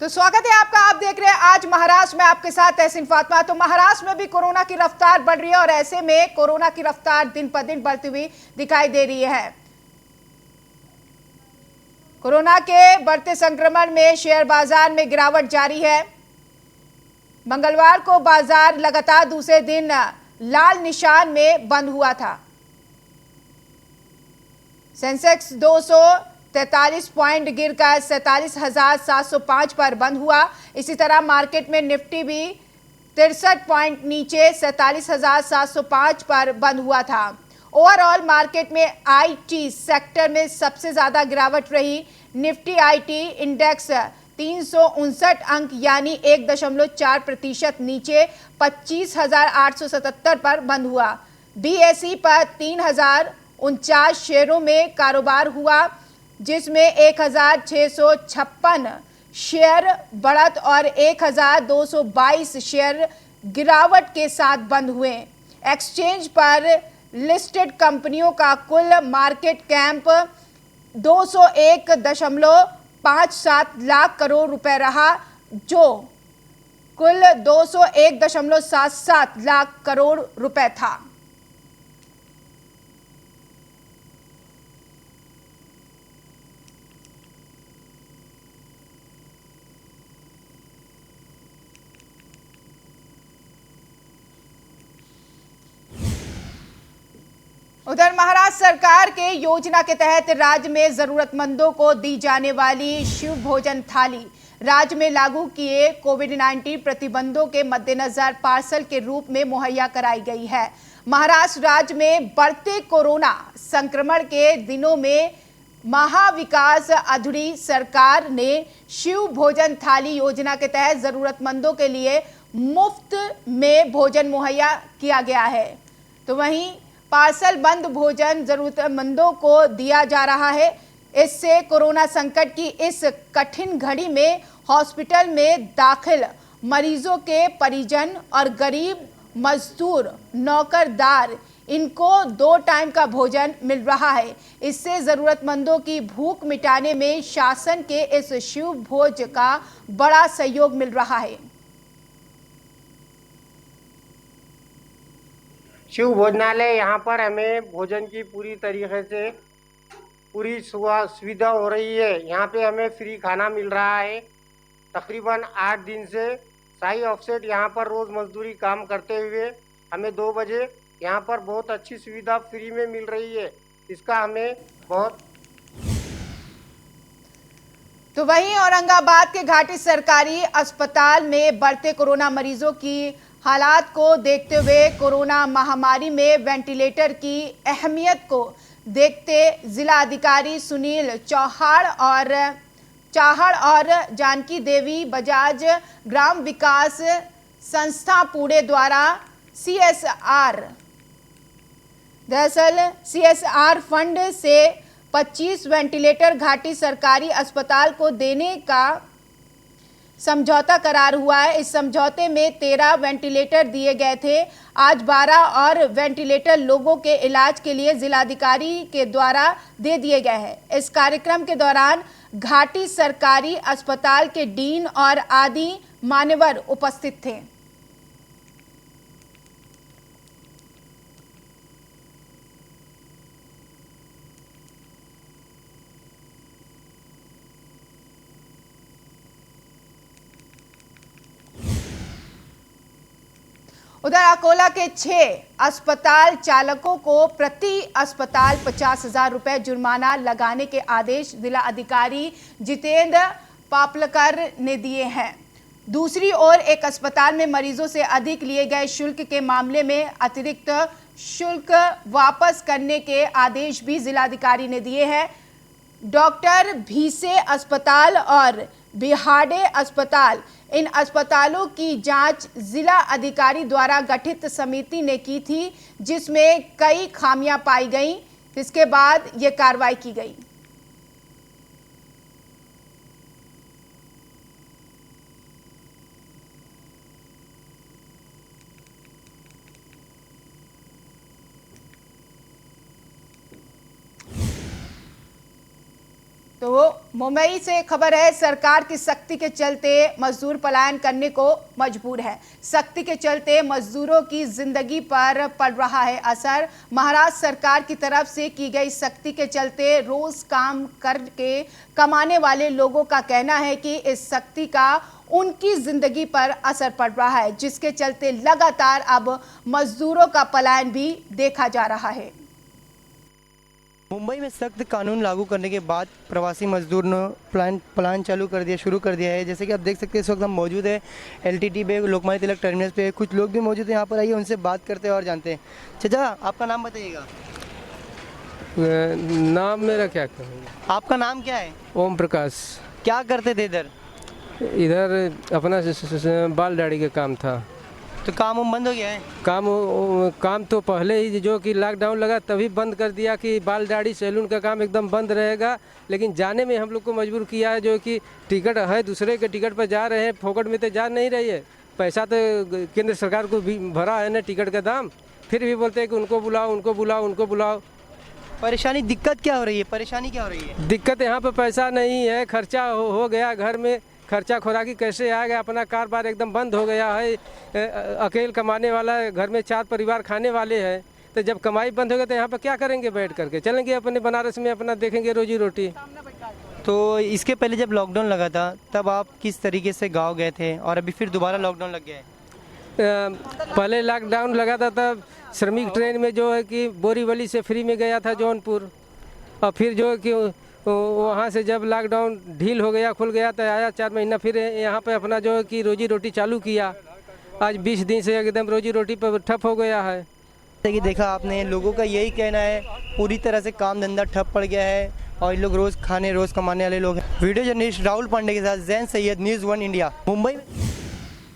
तो स्वागत है आपका। आप देख रहे हैं आज महाराष्ट्र में, आपके साथ तहसीन फातिमा। तो महाराष्ट्र में भी कोरोना की रफ्तार बढ़ रही है और ऐसे में कोरोना की रफ्तार दिन पर दिन बढ़ती हुई दिखाई दे रही है। कोरोना के बढ़ते संक्रमण में शेयर बाजार में गिरावट जारी है। मंगलवार को बाजार लगातार दूसरे दिन लाल निशान में बंद हुआ था। सेंसेक्स 243 पॉइंट गिरकर 47,705 पर बंद हुआ। इसी तरह मार्केट में निफ्टी भी 63 पॉइंट नीचे 47,705 पर बंद हुआ था। ओवरऑल मार्केट में आईटी सेक्टर में सबसे ज्यादा गिरावट रही। निफ्टी आईटी इंडेक्स 359 अंक यानी 1.4% नीचे 25,877 पर बंद हुआ। बीएसई पर 3,049 शेयरों में कारोबार हुआ, जिसमें 1,656 शेयर बढ़त और 1,222 शेयर गिरावट के साथ बंद हुए। एक्सचेंज पर लिस्टेड कंपनियों का कुल मार्केट कैप 201.57 लाख करोड़ रुपए रहा, जो कुल 201.77 लाख करोड़ रुपए था। उधर महाराष्ट्र सरकार के योजना के तहत राज्य में जरूरतमंदों को दी जाने वाली शिव भोजन थाली राज्य में लागू किए कोविड-19 प्रतिबंधों के मद्देनजर पार्सल के रूप में मुहैया कराई गई है। महाराष्ट्र राज्य में बढ़ते कोरोना संक्रमण के दिनों में महाविकास अघाड़ी सरकार ने शिव भोजन थाली योजना के तहत जरूरतमंदों के लिए मुफ्त में भोजन मुहैया किया गया है। तो वहीं पार्सल बंद भोजन जरूरतमंदों को दिया जा रहा है। इससे कोरोना संकट की इस कठिन घड़ी में हॉस्पिटल में दाखिल मरीजों के परिजन और गरीब मजदूर नौकरदार इनको 2 टाइम का भोजन मिल रहा है। इससे जरूरतमंदों की भूख मिटाने में शासन के इस शिव भोज का बड़ा सहयोग मिल रहा है। शिव भोजनालय यहाँ पर हमें भोजन की पूरी तरीके से पूरी सुविधा हो रही है। यहाँ पे हमें फ्री खाना मिल रहा है। तकरीबन 8 दिन से साई ऑफसेट यहाँ पर रोज़ मजदूरी काम करते हुए हमें 2 बजे यहाँ पर बहुत अच्छी सुविधा फ्री में मिल रही है। इसका हमें बहुत। तो वहीं औरंगाबाद के घाटी सरकारी अस्पताल में बढ़ते कोरोना मरीजों की हालात को देखते हुए कोरोना महामारी में वेंटिलेटर की अहमियत को देखते जिला अधिकारी सुनील चाहड़ और जानकी देवी बजाज ग्राम विकास संस्था पुणे द्वारा सीएसआर फंड से 25 वेंटिलेटर घाटी सरकारी अस्पताल को देने का समझौता करार हुआ है। इस समझौते में 13 वेंटिलेटर दिए गए थे। आज 12 और वेंटिलेटर लोगों के इलाज के लिए जिलाधिकारी के द्वारा दे दिए गए हैं। इस कार्यक्रम के दौरान घाटी सरकारी अस्पताल के डीन और आदि मान्यवर उपस्थित थे। उधर अकोला के 6 अस्पताल चालकों को प्रति अस्पताल 50,000 रुपए जुर्माना लगाने के आदेश जिला अधिकारी जितेंद्र पापलकर ने दिए हैं। दूसरी ओर एक अस्पताल में मरीजों से अधिक लिए गए शुल्क के मामले में अतिरिक्त शुल्क वापस करने के आदेश भी जिलाधिकारी ने दिए हैं। डॉक्टर भीसे अस्पताल और बिहाड़े अस्पताल, इन अस्पतालों की जांच जिला अधिकारी द्वारा गठित समिति ने की थी, जिसमें कई खामियां पाई गईं। इसके बाद यह कार्रवाई की गई। तो मुंबई से खबर है, सरकार की सख्ती के चलते मजदूर पलायन करने को मजबूर है। सख्ती के चलते मजदूरों की जिंदगी पर पड़ रहा है असर। महाराष्ट्र सरकार की तरफ से की गई सख्ती के चलते रोज काम करके कमाने वाले लोगों का कहना है कि इस सख्ती का उनकी जिंदगी पर असर पड़ रहा है, जिसके चलते लगातार अब मजदूरों का पलायन भी देखा जा रहा है। मुंबई में सख्त कानून लागू करने के बाद प्रवासी मजदूर ने प्लान शुरू कर दिया है। जैसे कि आप देख सकते हैं, इस वक्त हम मौजूद है LTT पे, लोकमान्य तिलक टर्मिनस पे। कुछ लोग भी मौजूद हैं यहाँ पर, आइए उनसे बात करते हैं और जानते हैं। चाचा, आपका नाम बताइएगा। नाम मेरा क्या कहूँ? आपका नाम क्या है? ओम प्रकाश। क्या करते थे इधर? इधर अपना बाल दाढ़ी का काम था। तो काम बंद हो गया है? काम तो पहले ही जो कि लॉकडाउन लगा तभी बंद कर दिया कि बाल दाढ़ी सैलून का काम एकदम बंद रहेगा। लेकिन जाने में हम लोग को मजबूर किया है, जो कि टिकट है, दूसरे के टिकट पर जा रहे हैं, फोकट में तो जा नहीं रही है। पैसा तो केंद्र सरकार को भी भरा है ना टिकट का दाम, फिर भी बोलते हैं कि उनको बुलाओ, उनको बुलाओ, उनको बुलाओ। परेशानी, दिक्कत क्या हो रही है? परेशानी क्या हो रही है? दिक्कत यहाँ पर पैसा नहीं है, खर्चा हो गया, घर में खर्चा खुराकी कैसे आएगा, अपना कारोबार एकदम बंद हो गया है। अकेले कमाने वाला है, घर में 4 परिवार खाने वाले हैं, तो जब कमाई बंद हो गई तो यहाँ पर क्या करेंगे? बैठ करके चलेंगे अपने बनारस में, अपना देखेंगे रोजी रोटी। तो इसके पहले जब लॉकडाउन लगा था तब आप किस तरीके से गाँव गए थे, और अभी फिर दोबारा लॉकडाउन लग गया है? पहले लॉकडाउन लगा था तब श्रमिक ट्रेन में जो है कि बोरीवली से फ्री में गया था जौनपुर, और फिर जो है कि वहाँ से जब लॉकडाउन ढील हो गया, खुल गया, तो आया 4 महीना फिर यहाँ पे अपना जो है कि रोजी रोटी चालू किया। आज 20 दिन से एकदम रोजी रोटी पर ठप हो गया है। जैसे कि देखा आपने, लोगों का यही कहना है पूरी तरह से काम धंधा ठप पड़ गया है, और ये लोग रोज़ कमाने वाले लोग हैं। वीडियो जर्नलिस्ट राहुल पांडे के साथ जैन सैयद, न्यूज़ 1 इंडिया, मुंबई।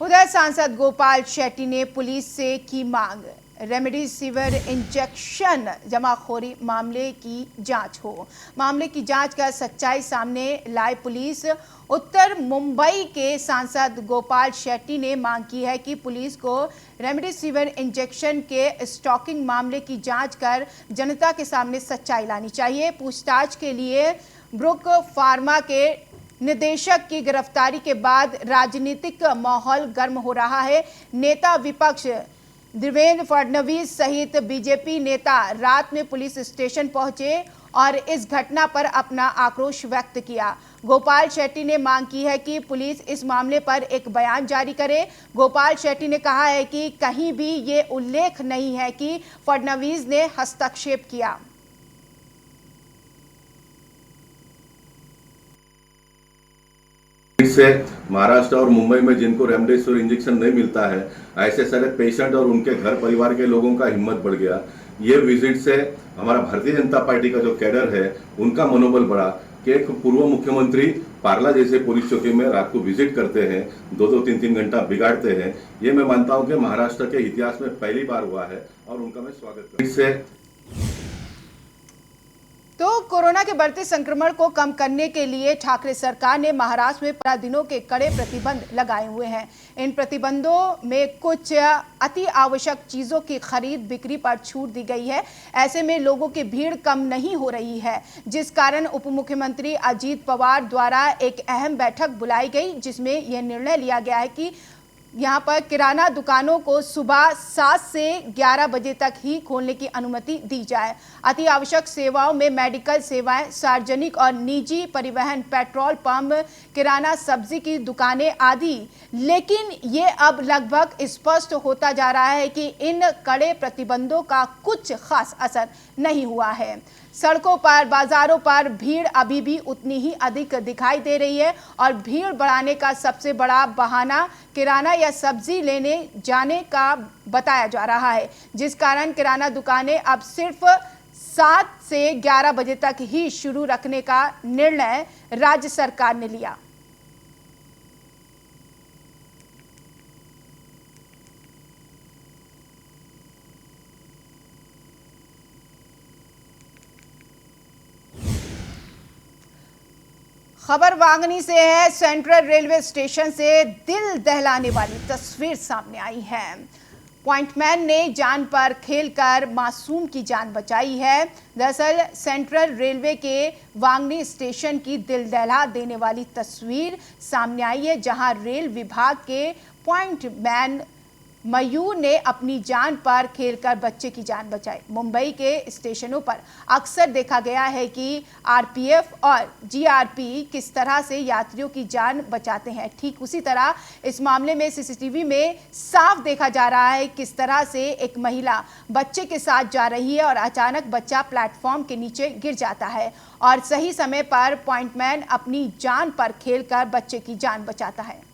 उधर सांसद गोपाल शेट्टी ने पुलिस से की मांग, रेमडेसिविर इंजेक्शन जमाखोरी मामले की जांच हो। मामले की जांच कर सच्चाई सामने लाई पुलिस। उत्तर मुंबई के सांसद गोपाल शेट्टी ने मांग की है कि पुलिस को रेमडेसिविर इंजेक्शन के स्टॉकिंग मामले की जांच कर जनता के सामने सच्चाई लानी चाहिए। पूछताछ के लिए ब्रुक फार्मा के निदेशक की गिरफ्तारी के बाद राजनीतिक माहौल गर्म हो रहा है। नेता विपक्ष देवेंद्र फडणवीस सहित बीजेपी नेता रात में पुलिस स्टेशन पहुंचे और इस घटना पर अपना आक्रोश व्यक्त किया। गोपाल शेट्टी ने मांग की है कि पुलिस इस मामले पर एक बयान जारी करे। गोपाल शेट्टी ने कहा है कि कहीं भी ये उल्लेख नहीं है कि फडणवीस ने हस्तक्षेप किया। से महाराष्ट्र और मुंबई में जिनको रेमडेसिविर इंजेक्शन नहीं मिलता है, ऐसे सारे पेशेंट और उनके घर परिवार के लोगों का हिम्मत बढ़ गया। ये विजिट से हमारा भारतीय जनता पार्टी का जो कैडर है उनका मनोबल बढ़ा कि एक पूर्व मुख्यमंत्री पार्ला जैसे पुलिस चौकी में रात को विजिट करते हैं, 2-2, 3-3 घंटा बिगाड़ते हैं। ये मैं मानता हूं कि महाराष्ट्र के इतिहास में पहली बार हुआ है और उनका मैं स्वागत करता हूं। तो कोरोना के बढ़ते संक्रमण को कम करने के लिए ठाकरे सरकार ने महाराष्ट्र में 15 दिनों के कड़े प्रतिबंध लगाए हुए हैं। इन प्रतिबंधों में कुछ अति आवश्यक चीजों की खरीद बिक्री पर छूट दी गई है। ऐसे में लोगों की भीड़ कम नहीं हो रही है, जिस कारण उप मुख्यमंत्री अजीत पवार द्वारा एक अहम बैठक बुलाई गई, जिसमें यह निर्णय लिया गया है कि यहाँ पर किराना दुकानों को सुबह 7 से 11 बजे तक ही खोलने की अनुमति दी जाए। अति आवश्यक सेवाओं में मेडिकल सेवाएं, सार्वजनिक और निजी परिवहन, पेट्रोल पंप, किराना, सब्जी की दुकानें आदि। लेकिन ये अब लगभग स्पष्ट होता जा रहा है कि इन कड़े प्रतिबंधों का कुछ खास असर नहीं हुआ है। सड़कों पर, बाजारों पर भीड़ अभी भी उतनी ही अधिक दिखाई दे रही है और भीड़ बढ़ाने का सबसे बड़ा बहाना किराना या सब्जी लेने जाने का बताया जा रहा है, जिस कारण किराना दुकानें अब सिर्फ 7 से 11 बजे तक ही शुरू रखने का निर्णय राज्य सरकार ने लिया। खबर वांगनी से है। सेंट्रल रेलवे स्टेशन से दिल दहलाने वाली तस्वीर सामने आई है। पॉइंटमैन ने जान पर खेलकर मासूम की जान बचाई है। दरअसल सेंट्रल रेलवे के वांगनी स्टेशन की दिल दहला देने वाली तस्वीर सामने आई है, जहां रेल विभाग के पॉइंटमैन मयूर ने अपनी जान पर खेलकर बच्चे की जान बचाई। मुंबई के स्टेशनों पर अक्सर देखा गया है कि आरपीएफ और जीआरपी किस तरह से यात्रियों की जान बचाते हैं। ठीक उसी तरह इस मामले में सीसीटीवी में साफ देखा जा रहा है किस तरह से एक महिला बच्चे के साथ जा रही है और अचानक बच्चा प्लेटफॉर्म के नीचे गिर जाता है और सही समय पर पॉइंटमैन अपनी जान पर खेलकर बच्चे की जान बचाता है।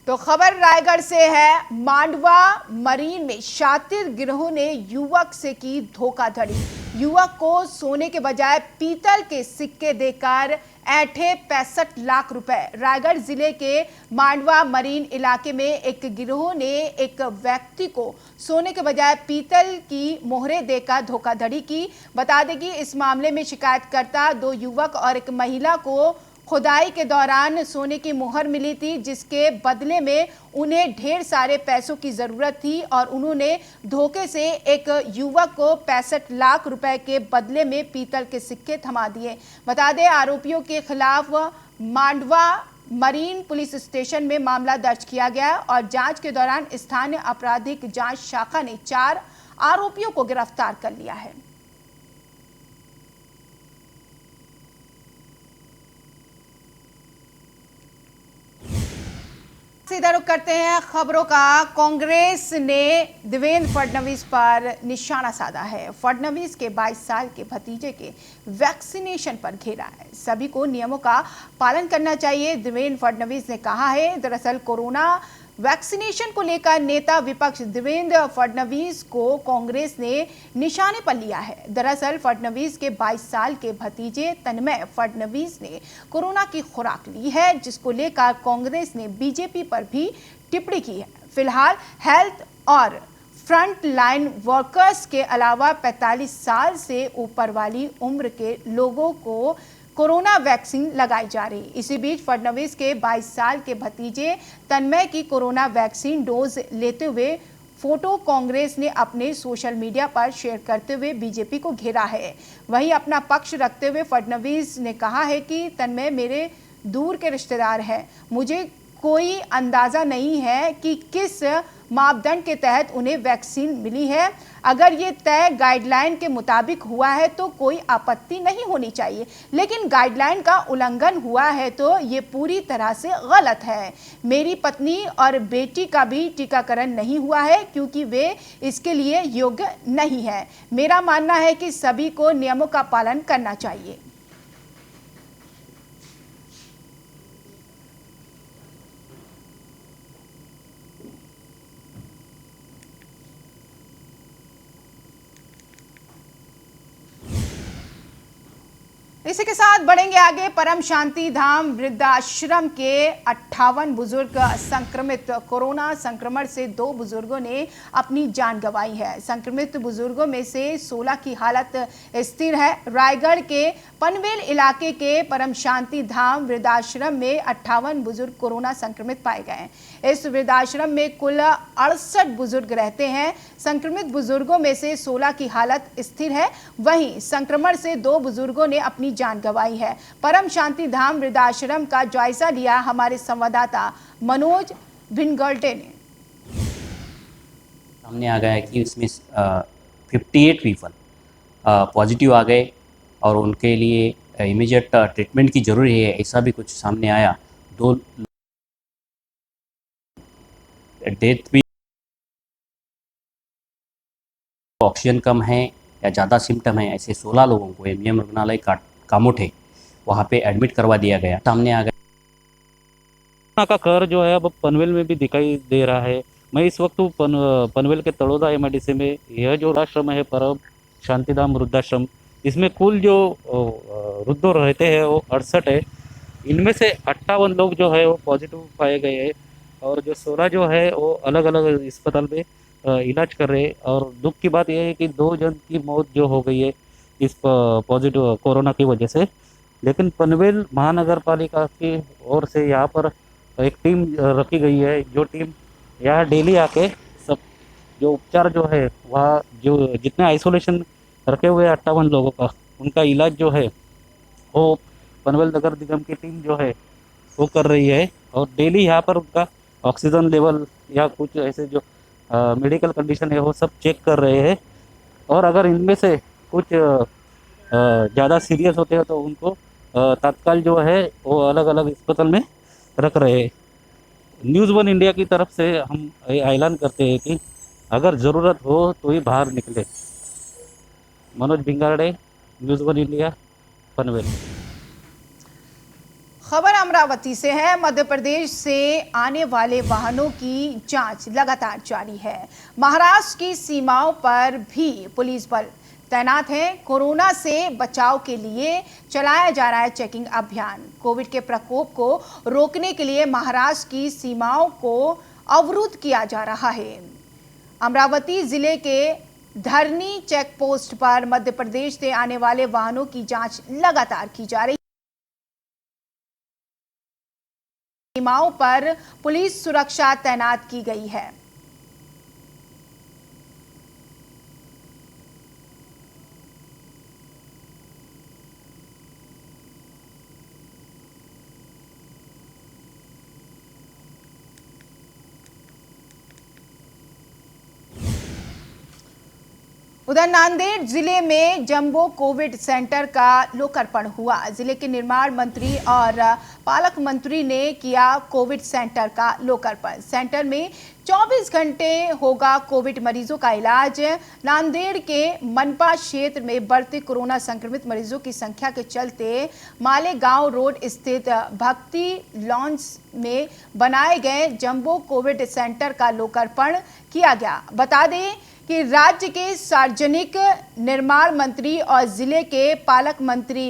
तो खबर रायगढ़ से है। मांडवा मरीन में शातिर गिरोह ने युवक से की धोखाधड़ी। युवक को सोने के बजाय पीतल के सिक्के देकर ऐंठे 65 लाख रुपए। रायगढ़ जिले के मांडवा मरीन इलाके में एक गिरोह ने एक व्यक्ति को सोने के बजाय पीतल की मोहरें देकर धोखाधड़ी की। बता दें कि इस मामले में शिकायतकर्ता 2 युवक और एक महिला को खुदाई के दौरान सोने की मोहर मिली थी, जिसके बदले में उन्हें ढेर सारे पैसों की जरूरत थी और उन्होंने धोखे से एक युवक को 65 लाख रुपए के बदले में पीतल के सिक्के थमा दिए। बता दें आरोपियों के खिलाफ मांडवा मरीन पुलिस स्टेशन में मामला दर्ज किया गया और जांच के दौरान स्थानीय आपराधिक जांच शाखा ने 4 आरोपियों को गिरफ्तार कर लिया है। सीधा रुख करते हैं खबरों का। कांग्रेस ने देवेंद्र फडणवीस पर निशाना साधा है। फडणवीस के 22 साल के भतीजे के वैक्सीनेशन पर घेरा है। सभी को नियमों का पालन करना चाहिए, देवेंद्र फडणवीस ने कहा है। दरअसल कोरोना वैक्सीनेशन को लेकर नेता विपक्ष देवेंद्र फडणवीस को कांग्रेस ने निशाने पर लिया है। दरअसल फडणवीस के 22 साल के भतीजे तन्मय फडणवीस ने कोरोना की खुराक ली है, जिसको लेकर कांग्रेस ने बीजेपी पर भी टिप्पणी की है। फिलहाल हेल्थ और फ्रंट लाइन वर्कर्स के अलावा 45 साल से ऊपर वाली उम्र के लोगों को कोरोना वैक्सीन लगाई जा रही। इसी बीच फडणवीस के 22 साल के भतीजे तन्मय की कोरोना वैक्सीन डोज लेते हुए फोटो कांग्रेस ने अपने सोशल मीडिया पर शेयर करते हुए बीजेपी को घेरा है। वहीं अपना पक्ष रखते हुए फडणवीस ने कहा है कि तन्मय मेरे दूर के रिश्तेदार हैं। मुझे कोई अंदाजा नहीं है कि किस मापदंड के तहत उन्हें वैक्सीन मिली है। अगर ये तय गाइडलाइन के मुताबिक हुआ है तो कोई आपत्ति नहीं होनी चाहिए, लेकिन गाइडलाइन का उल्लंघन हुआ है तो ये पूरी तरह से गलत है। मेरी पत्नी और बेटी का भी टीकाकरण नहीं हुआ है क्योंकि वे इसके लिए योग्य नहीं है। मेरा मानना है कि सभी को नियमों का पालन करना चाहिए। इसी के साथ बढ़ेंगे आगे। परम शांति धाम वृद्धाश्रम के 58 बुजुर्ग संक्रमित। कोरोना संक्रमण से 2 बुजुर्गों ने अपनी जान गंवाई है। संक्रमित बुजुर्गों में से 16 की हालत स्थिर है। रायगढ़ के पनवेल इलाके के परम शांति धाम वृद्धाश्रम में 58 बुजुर्ग कोरोना संक्रमित पाए गए। इस वृद्धाश्रम में कुल 68 बुजुर्ग रहते हैं। संक्रमित बुजुर्गों में से 16 की हालत स्थिर है। वहीं संक्रमण से 2 बुजुर्गों ने अपनी जान गंवाई है। परम शांति धाम वृद्धाश्रम का जायजा लिया हमारे संवाददाता मनोज भिनगल्टे ने। सामने आ गया है कि इसमें 58 पीपल पॉजिटिव आ गए और उनके लिए इमीडिएट ट्रीटमेंट की जरूरी है, ऐसा भी कुछ सामने आया। 2 डेथ भी, ऑक्सीजन कम है या ज़्यादा सिम्टम है, ऐसे 16 लोगों को एमजीएम रुग्णालय कामोठे वहाँ पे एडमिट करवा दिया गया। सामने आ गया कोरोना का कहर जो है अब पनवेल में भी दिखाई दे रहा है। मैं इस वक्त पनवेल के तड़ोदा एमआईडीसी में, यह जो वृद्धाश्रम है परम शांतिधाम वृद्धाश्रम, इसमें कुल जो वृद्ध रहते हैं वो 68 है। इनमें से 58 लोग जो है वो पॉजिटिव पाए गए हैं और जो 16 जो है वो अलग अलग अस्पताल में इलाज कर रहे हैं। और दुख की बात यह है कि 2 जन की मौत जो हो गई है इस पॉजिटिव कोरोना की वजह से। लेकिन पनवेल महानगर पालिका की ओर से यहाँ पर एक टीम रखी गई है, जो टीम यहाँ डेली आके सब जो उपचार जो है वहाँ जो जितने आइसोलेशन रखे हुए 58 लोगों का उनका इलाज जो है वो पनवेल नगर निगम की टीम जो है वो कर रही है। और डेली यहाँ पर उनका ऑक्सीजन लेवल या कुछ ऐसे जो मेडिकल कंडीशन है वो सब चेक कर रहे हैं। और अगर इनमें से कुछ ज़्यादा सीरियस होते हैं तो उनको तत्काल जो है वो अलग अलग अस्पताल में रख रहे हैं। न्यूज़ वन इंडिया की तरफ से हम ऐलान करते हैं कि अगर ज़रूरत हो तो ही बाहर निकले। Manoj Bhingarde, news one India, Panvel. खबर अमरावती से है। मध्य प्रदेश से आने वाले वाहनों की जांच लगातार जारी है। महाराष्ट्र की सीमाओं पर भी पुलिस बल तैनात है। कोरोना से बचाव के लिए चलाया जा रहा है चेकिंग अभियान। कोविड के प्रकोप को रोकने के लिए महाराष्ट्र की सीमाओं को अवरुद्ध किया जा रहा है। अमरावती जिले के धरनी चेक पोस्ट पर मध्य प्रदेश से आने वाले वाहनों की जांच लगातार की जा रही है। सीमाओं पर पुलिस सुरक्षा तैनात की गई है। उधर नांदेड़ जिले में जंबो कोविड सेंटर का लोकार्पण हुआ। जिले के निर्माण मंत्री और पालक मंत्री ने किया कोविड सेंटर का लोकार्पण। सेंटर में 24 घंटे होगा कोविड मरीजों का इलाज। नांदेड़ के मनपा क्षेत्र में बढ़ते कोरोना संक्रमित मरीजों की संख्या के चलते मालेगांव रोड स्थित भक्ति लॉन्ज में बनाए गए जंबो कोविड सेंटर का लोकार्पण किया गया। बता दें कि राज्य के सार्वजनिक निर्माण मंत्री और जिले के पालक मंत्री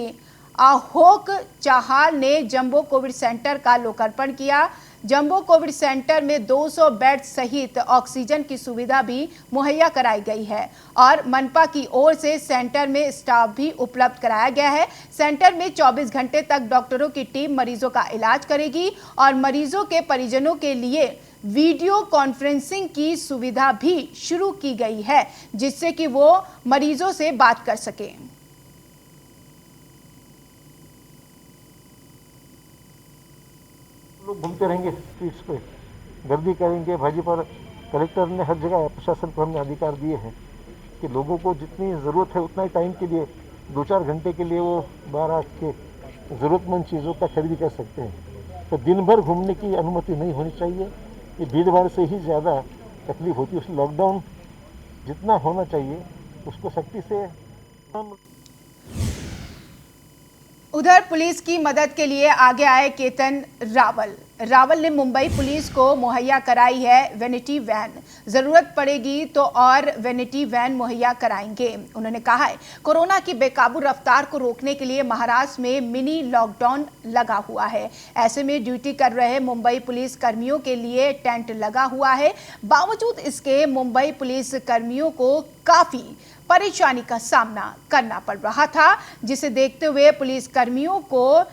अहोक चाहाल ने जंबो कोविड सेंटर का लोकार्पण किया। जंबो कोविड सेंटर में 200 बेड सहित ऑक्सीजन की सुविधा भी मुहैया कराई गई है और मनपा की ओर से सेंटर में स्टाफ भी उपलब्ध कराया गया है। सेंटर में 24 घंटे तक डॉक्टरों की टीम मरीजों का इलाज करेगी और मरीजों के परिजनों के लिए वीडियो कॉन्फ्रेंसिंग की सुविधा भी शुरू की गई है, जिससे कि वो मरीजों से बात कर सकें। लोग घूमते रहेंगे स्ट्रीट्स पे, गर्दी करेंगे भाजी पर। कलेक्टर ने हर जगह प्रशासन को हमने अधिकार दिए हैं कि लोगों को जितनी ज़रूरत है उतना ही टाइम के लिए 2-4 घंटे के लिए वो बाहर आके ज़रूरतमंद चीज़ों का खरीदी कर सकते हैं। तो दिन भर घूमने की अनुमति नहीं होनी चाहिए। ये भीड़ भाड़ से ही ज़्यादा तकलीफ होती है। उस लॉकडाउन जितना होना चाहिए उसको सख्ती से। उधर पुलिस की मदद के लिए आगे आए केतन रावल ने मुंबई पुलिस को मुहैया कराई है वैनिटी वैन। जरूरत पड़ेगी तो और वैनिटी वैन मुहैया कराएंगे। उन्होंने कहा है कोरोना की बेकाबू रफ्तार को रोकने के लिए महाराष्ट्र में मिनी लॉकडाउन लगा हुआ है। ऐसे में ड्यूटी कर रहे मुंबई पुलिस कर्मियों के लिए टेंट लगा हुआ है। बावजूद इसके मुंबई पुलिस कर्मियों को काफी परेशानी का सामना करना पड़ रहा था, जिसे देखते हुए पुलिस कर्मियों को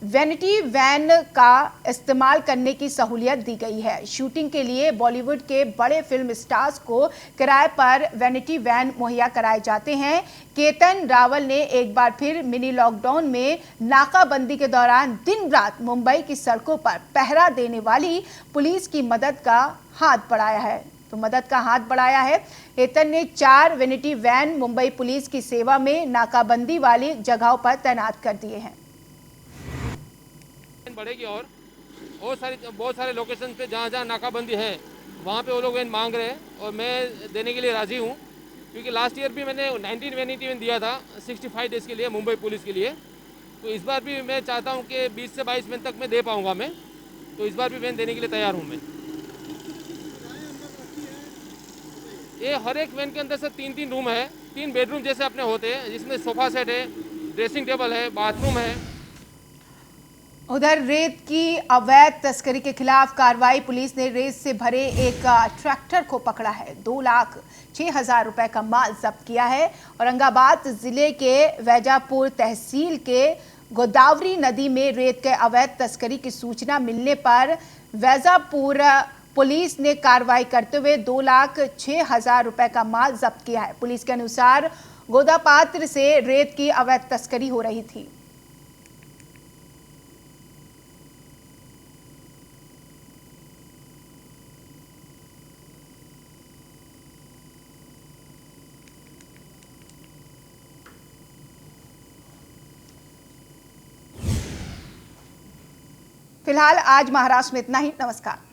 वैनिटी वैन का इस्तेमाल करने की सहूलियत दी गई है। शूटिंग के लिए बॉलीवुड के बड़े फिल्म स्टार्स को किराए पर वैनिटी वैन मुहैया कराए जाते हैं। केतन रावल ने एक बार फिर मिनी लॉकडाउन में नाकाबंदी के दौरान दिन रात मुंबई की सड़कों पर पहरा देने वाली पुलिस की मदद का हाथ बढ़ाया है। केतन ने 4 वैनिटी वैन मुंबई पुलिस की सेवा में नाकाबंदी वाली जगहों पर तैनात कर दिए हैं। बढ़ेगी और बहुत सारे लोकेशन पे जहाँ नाकाबंदी है वहाँ पे वो लोग वैन मांग रहे हैं और मैं देने के लिए राज़ी हूँ, क्योंकि लास्ट ईयर भी मैंने 19 वैनिटी वैन दिया था 65 डेज़ के लिए मुंबई पुलिस के लिए। तो इस बार भी मैं चाहता हूँ कि 20 से 22 वैन तक मैं दे पाऊँगा मैं, तो इस बार भी वैन देने के लिए तैयार हूँ मैं। ये हर एक वैन के अंदर से 3-3 रूम है, 3 बेडरूम जैसे अपने होते हैं, जिसमें सोफ़ा सेट है, ड्रेसिंग टेबल है, बाथरूम है। उधर रेत की अवैध तस्करी के खिलाफ कार्रवाई। पुलिस ने रेत से भरे एक ट्रैक्टर को पकड़ा है। 2,06,000 रुपए का माल जब्त किया है। औरंगाबाद जिले के वैजापुर तहसील के गोदावरी नदी में रेत के अवैध तस्करी की सूचना मिलने पर वैजापुर पुलिस ने कार्रवाई करते हुए 2,06,000 रुपए का माल जब्त किया है। पुलिस के अनुसार गोदापात्र से रेत की अवैध तस्करी हो रही थी। फिलहाल आज महाराष्ट्र में इतना ही। नमस्कार।